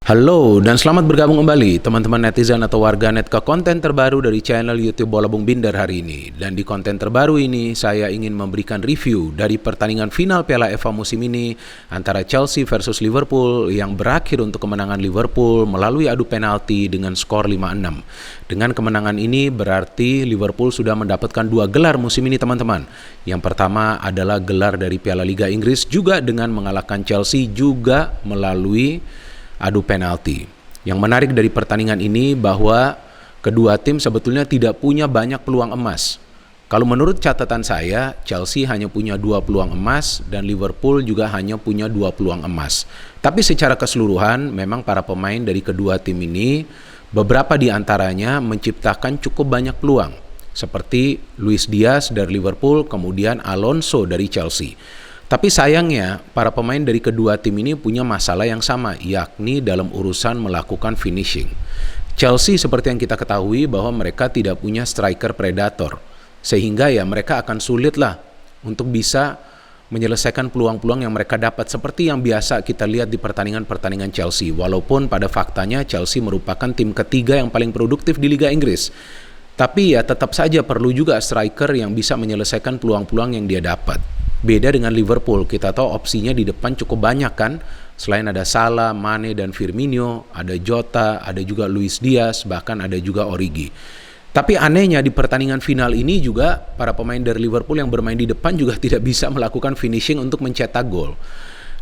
Halo dan selamat bergabung kembali teman-teman netizen atau warganet ke konten terbaru dari channel YouTube Bola Bung Binder hari ini. Dan di konten terbaru ini saya ingin memberikan review dari pertandingan final Piala FA musim ini antara Chelsea versus Liverpool yang berakhir untuk kemenangan Liverpool melalui adu penalti dengan skor 5-6. Dengan kemenangan ini berarti Liverpool sudah mendapatkan 2 gelar musim ini teman-teman. Yang pertama adalah gelar dari Piala Liga Inggris juga dengan mengalahkan Chelsea juga melalui adu penalti. Yang menarik dari pertandingan ini bahwa kedua tim sebetulnya tidak punya banyak peluang emas. Kalau menurut catatan saya, Chelsea hanya punya 2 peluang emas dan Liverpool juga hanya punya 2 peluang emas. Tapi secara keseluruhan memang para pemain dari kedua tim ini beberapa di antaranya menciptakan cukup banyak peluang. Seperti Luis Diaz dari Liverpool, kemudian Alonso dari Chelsea. Tapi sayangnya, para pemain dari kedua tim ini punya masalah yang sama, yakni dalam urusan melakukan finishing. Chelsea seperti yang kita ketahui bahwa mereka tidak punya striker predator, sehingga ya mereka akan sulit lah untuk bisa menyelesaikan peluang-peluang yang mereka dapat seperti yang biasa kita lihat di pertandingan-pertandingan Chelsea. Walaupun pada faktanya Chelsea merupakan tim ketiga yang paling produktif di Liga Inggris. Tapi ya tetap saja perlu juga striker yang bisa menyelesaikan peluang-peluang yang dia dapat. Beda dengan Liverpool, kita tahu opsinya di depan cukup banyak kan. Selain ada Salah, Mane, dan Firmino, ada Jota, ada juga Luis Diaz, bahkan ada juga Origi. Tapi anehnya di pertandingan final ini juga para pemain dari Liverpool yang bermain di depan juga tidak bisa melakukan finishing untuk mencetak gol.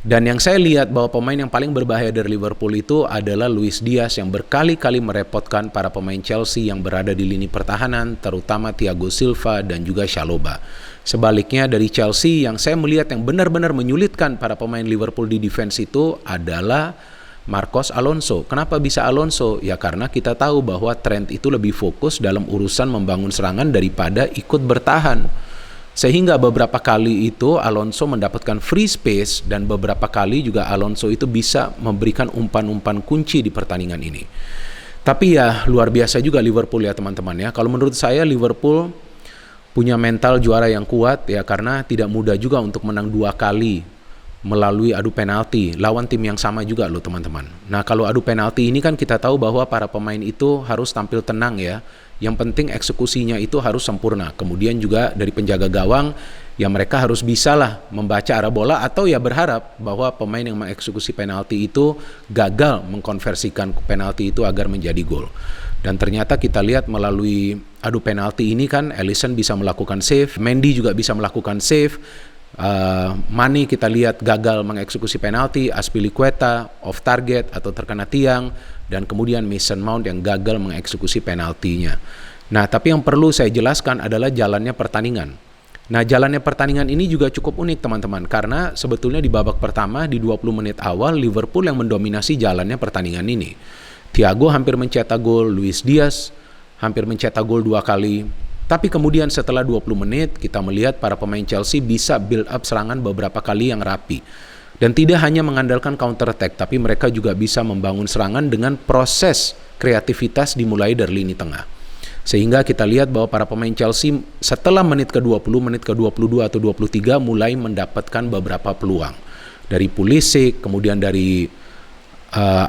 Dan yang saya lihat bahwa pemain yang paling berbahaya dari Liverpool itu adalah Luis Diaz yang berkali-kali merepotkan para pemain Chelsea yang berada di lini pertahanan, terutama Thiago Silva dan juga Chalobah. Sebaliknya dari Chelsea yang saya melihat yang benar-benar menyulitkan para pemain Liverpool di defense itu adalah Marcos Alonso. Kenapa bisa Alonso? Ya karena kita tahu bahwa Trent itu lebih fokus dalam urusan membangun serangan daripada ikut bertahan. Sehingga beberapa kali itu Alonso mendapatkan free space dan beberapa kali juga Alonso itu bisa memberikan umpan-umpan kunci di pertandingan ini. Tapi ya luar biasa juga Liverpool ya teman-teman ya. Kalau menurut saya Liverpool punya mental juara yang kuat ya karena tidak mudah juga untuk menang 2 kali melalui adu penalti lawan tim yang sama juga loh teman-teman. Nah kalau adu penalti ini kan kita tahu bahwa para pemain itu harus tampil tenang ya. Yang penting eksekusinya itu harus sempurna. Kemudian juga dari penjaga gawang ya mereka harus bisa lah membaca arah bola atau ya berharap bahwa pemain yang mengeksekusi penalti itu gagal mengkonversikan penalti itu agar menjadi gol. Dan ternyata kita lihat melalui adu penalti ini kan Alisson bisa melakukan save, Mendy juga bisa melakukan save. Mane kita lihat gagal mengeksekusi penalti, Azpilicueta off target atau terkena tiang, dan kemudian Mason Mount yang gagal mengeksekusi penaltinya. Nah, tapi yang perlu saya jelaskan adalah jalannya pertandingan. Nah, jalannya pertandingan ini juga cukup unik teman-teman, karena sebetulnya di babak pertama di 20 menit awal Liverpool yang mendominasi jalannya pertandingan ini. Thiago hampir mencetak gol, Luis Diaz hampir mencetak gol 2 kali. Tapi kemudian setelah 20 menit kita melihat para pemain Chelsea bisa build up serangan beberapa kali yang rapi. Dan tidak hanya mengandalkan counter attack, tapi mereka juga bisa membangun serangan dengan proses kreativitas dimulai dari lini tengah. Sehingga kita lihat bahwa para pemain Chelsea setelah menit ke-20, menit ke-22 atau 23 mulai mendapatkan beberapa peluang. Dari Pulisic, kemudian dari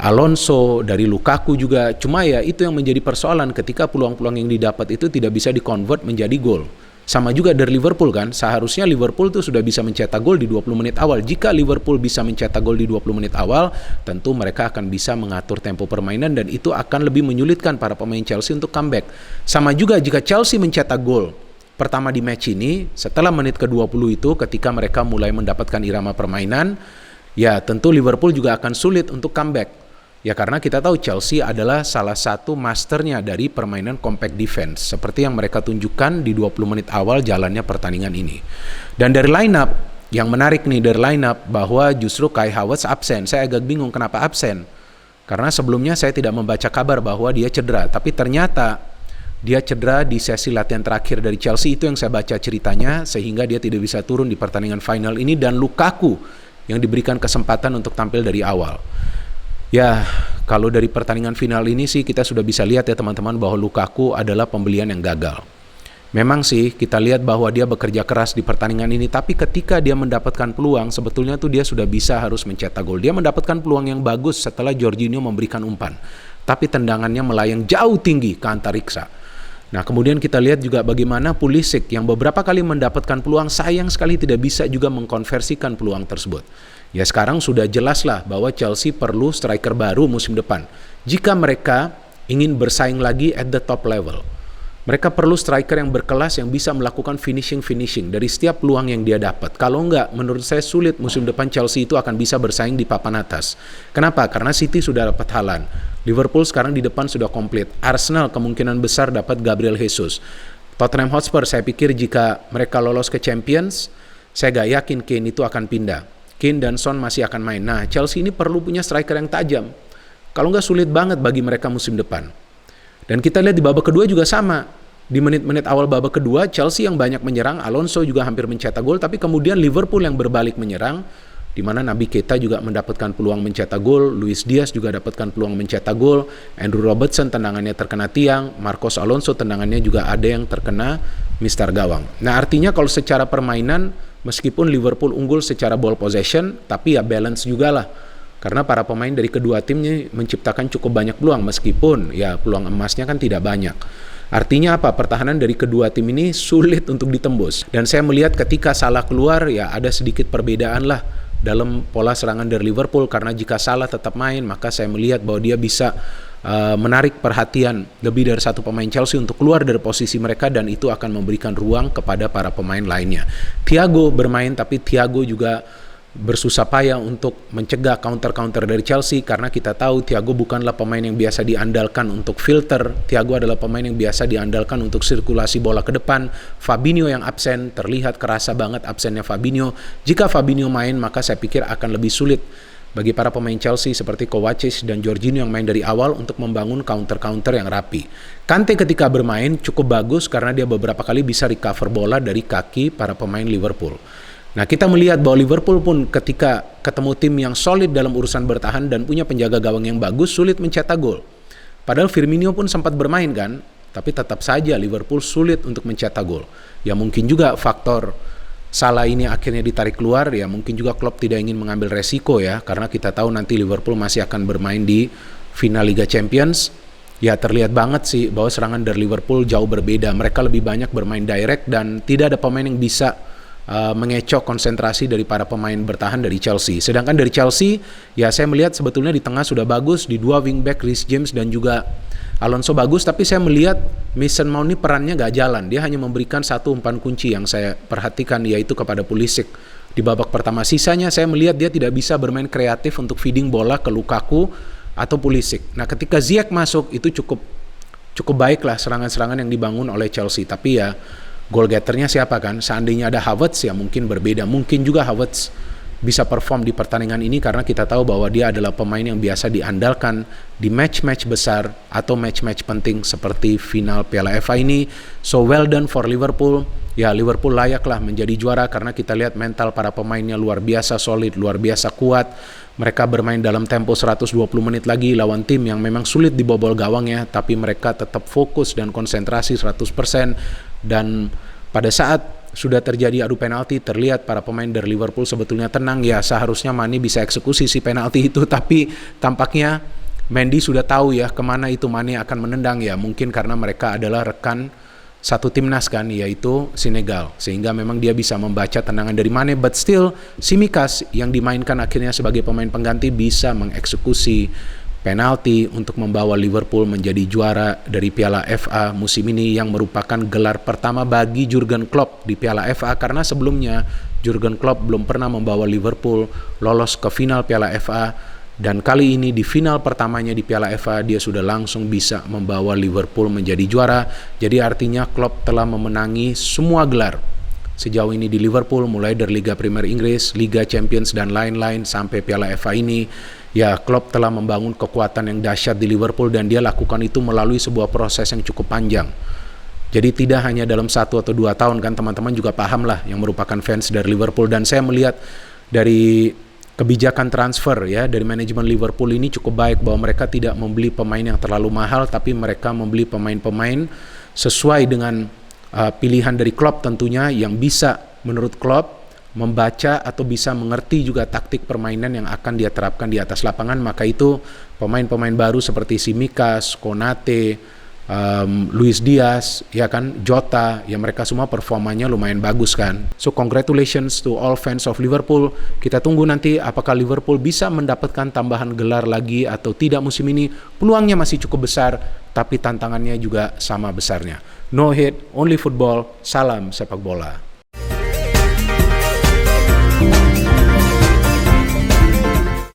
Alonso, dari Lukaku juga. Cuma ya itu yang menjadi persoalan ketika peluang-peluang yang didapat itu tidak bisa dikonvert menjadi gol. Sama juga dari Liverpool kan, seharusnya Liverpool tuh sudah bisa mencetak gol di 20 menit awal. Jika Liverpool bisa mencetak gol di 20 menit awal, tentu mereka akan bisa mengatur tempo permainan dan itu akan lebih menyulitkan para pemain Chelsea untuk comeback. Sama juga jika Chelsea mencetak gol pertama di match ini, setelah menit ke-20 itu ketika mereka mulai mendapatkan irama permainan, ya tentu Liverpool juga akan sulit untuk comeback. Ya karena kita tahu Chelsea adalah salah satu masternya dari permainan compact defense. Seperti yang mereka tunjukkan di 20 menit awal jalannya pertandingan ini. Dan dari line up, yang menarik nih dari line up bahwa justru Kai Havertz absen. Saya agak bingung kenapa absen. Karena sebelumnya saya tidak membaca kabar bahwa dia cedera. Tapi ternyata dia cedera di sesi latihan terakhir dari Chelsea. Itu yang saya baca ceritanya sehingga dia tidak bisa turun di pertandingan final ini. Dan Lukaku yang diberikan kesempatan untuk tampil dari awal. Ya, kalau dari pertandingan final ini sih kita sudah bisa lihat ya teman-teman bahwa Lukaku adalah pembelian yang gagal. Memang sih kita lihat bahwa dia bekerja keras di pertandingan ini, tapi ketika dia mendapatkan peluang, sebetulnya tuh dia sudah bisa harus mencetak gol. Dia mendapatkan peluang yang bagus setelah Jorginho memberikan umpan, tapi tendangannya melayang jauh tinggi ke antariksa. Nah, kemudian kita lihat juga bagaimana Pulisic yang beberapa kali mendapatkan peluang, sayang sekali tidak bisa juga mengkonversikan peluang tersebut. Ya sekarang sudah jelas lah bahwa Chelsea perlu striker baru musim depan jika mereka ingin bersaing lagi at the top level. Mereka perlu striker yang berkelas yang bisa melakukan finishing dari setiap peluang yang dia dapat. Kalau enggak, menurut saya sulit musim depan Chelsea itu akan bisa bersaing di papan atas. Kenapa? Karena City sudah dapat Haaland. Liverpool sekarang di depan sudah komplit. Arsenal kemungkinan besar dapat Gabriel Jesus. Tottenham Hotspur saya pikir jika mereka lolos ke Champions, saya gak yakin Kane itu akan pindah. Kane dan Son masih akan main. Nah, Chelsea ini perlu punya striker yang tajam. Kalau enggak sulit banget bagi mereka musim depan. Dan kita lihat di babak kedua juga sama. Di menit-menit awal babak kedua, Chelsea yang banyak menyerang, Alonso juga hampir mencetak gol, tapi kemudian Liverpool yang berbalik menyerang, di mana Naby Keita juga mendapatkan peluang mencetak gol, Luis Diaz juga dapatkan peluang mencetak gol, Andrew Robertson tendangannya terkena tiang, Marcos Alonso tendangannya juga ada yang terkena mistar gawang. Nah, artinya kalau secara permainan, meskipun Liverpool unggul secara ball possession, tapi ya balance juga lah. Karena para pemain dari kedua timnya menciptakan cukup banyak peluang, meskipun ya peluang emasnya kan tidak banyak. Artinya apa? Pertahanan dari kedua tim ini sulit untuk ditembus. Dan saya melihat ketika Salah keluar, ya ada sedikit perbedaan lah dalam pola serangan dari Liverpool. Karena jika Salah tetap main, maka saya melihat bahwa dia bisa menarik perhatian lebih dari satu pemain Chelsea untuk keluar dari posisi mereka, dan itu akan memberikan ruang kepada para pemain lainnya. Thiago bermain, tapi Thiago juga bersusah payah untuk mencegah counter-counter dari Chelsea, karena kita tahu Thiago bukanlah pemain yang biasa diandalkan untuk filter. Thiago adalah pemain yang biasa diandalkan untuk sirkulasi bola ke depan. Fabinho yang absen, terlihat kerasa banget absennya Fabinho. Jika Fabinho main, maka saya pikir akan lebih sulit bagi para pemain Chelsea seperti Kovacic dan Jorginho yang main dari awal untuk membangun counter-counter yang rapi. Kante ketika bermain cukup bagus karena dia beberapa kali bisa recover bola dari kaki para pemain Liverpool. Nah, kita melihat bahwa Liverpool pun ketika ketemu tim yang solid dalam urusan bertahan dan punya penjaga gawang yang bagus, sulit mencetak gol. Padahal Firmino pun sempat bermain kan, tapi tetap saja Liverpool sulit untuk mencetak gol. Ya mungkin juga faktor Salah ini akhirnya ditarik keluar, ya mungkin juga Klopp tidak ingin mengambil resiko ya, karena kita tahu nanti Liverpool masih akan bermain di final Liga Champions. Ya terlihat banget sih bahwa serangan dari Liverpool jauh berbeda. Mereka lebih banyak bermain direct dan tidak ada pemain yang bisa mengecoh konsentrasi dari para pemain bertahan dari Chelsea. Sedangkan dari Chelsea, ya saya melihat sebetulnya di tengah sudah bagus, di dua wingback Reece James dan juga Alonso bagus, tapi saya melihat Mason Mount ini perannya gak jalan. Dia hanya memberikan satu umpan kunci yang saya perhatikan, yaitu kepada Pulisic di babak pertama. Sisanya saya melihat dia tidak bisa bermain kreatif untuk feeding bola ke Lukaku atau Pulisic. Nah, ketika Ziyech masuk itu cukup baiklah serangan-serangan yang dibangun oleh Chelsea. Tapi ya goal getternya siapa kan? Seandainya ada Havertz ya mungkin berbeda. Mungkin juga Havertz bisa perform di pertandingan ini karena kita tahu bahwa dia adalah pemain yang biasa diandalkan di match-match besar atau match-match penting seperti final Piala FA ini. So well done for Liverpool. Ya Liverpool layaklah menjadi juara karena kita lihat mental para pemainnya luar biasa solid, luar biasa kuat. Mereka bermain dalam tempo 120 menit lagi lawan tim yang memang sulit dibobol gawangnya, tapi mereka tetap fokus dan konsentrasi 100%. Dan pada saat sudah terjadi adu penalti, terlihat para pemain dari Liverpool sebetulnya tenang. Ya seharusnya Mane bisa eksekusi si penalti itu, tapi tampaknya Mendy sudah tahu ya kemana itu Mane akan menendang. Ya mungkin karena mereka adalah rekan satu timnas kan, yaitu Senegal, sehingga memang dia bisa membaca tendangan dari Mane. But still Tsimikas yang dimainkan akhirnya sebagai pemain pengganti bisa mengeksekusi penalti untuk membawa Liverpool menjadi juara dari Piala FA musim ini, yang merupakan gelar pertama bagi Jurgen Klopp di Piala FA, karena sebelumnya Jurgen Klopp belum pernah membawa Liverpool lolos ke final Piala FA, dan kali ini di final pertamanya di Piala FA dia sudah langsung bisa membawa Liverpool menjadi juara. Jadi artinya Klopp telah memenangi semua gelar sejauh ini di Liverpool, mulai dari Liga Premier Inggris, Liga Champions dan lain-lain sampai Piala FA ini. Ya Klopp telah membangun kekuatan yang dahsyat di Liverpool, dan dia lakukan itu melalui sebuah proses yang cukup panjang. Jadi tidak hanya dalam 1 atau 2 tahun kan, teman-teman juga paham lah yang merupakan fans dari Liverpool. Dan saya melihat dari kebijakan transfer ya dari manajemen Liverpool ini cukup baik, bahwa mereka tidak membeli pemain yang terlalu mahal, tapi mereka membeli pemain-pemain sesuai dengan pilihan dari Klopp tentunya yang bisa menurut Klopp membaca atau bisa mengerti juga taktik permainan yang akan dia terapkan di atas lapangan. Maka itu pemain-pemain baru seperti Tsimikas, Konate, Luis Diaz, ya kan, Jota, ya mereka semua performanya lumayan bagus kan. So congratulations to all fans of Liverpool. Kita tunggu nanti apakah Liverpool bisa mendapatkan tambahan gelar lagi atau tidak musim ini. Peluangnya masih cukup besar, tapi tantangannya juga sama besarnya. No hate, only football. Salam sepak bola.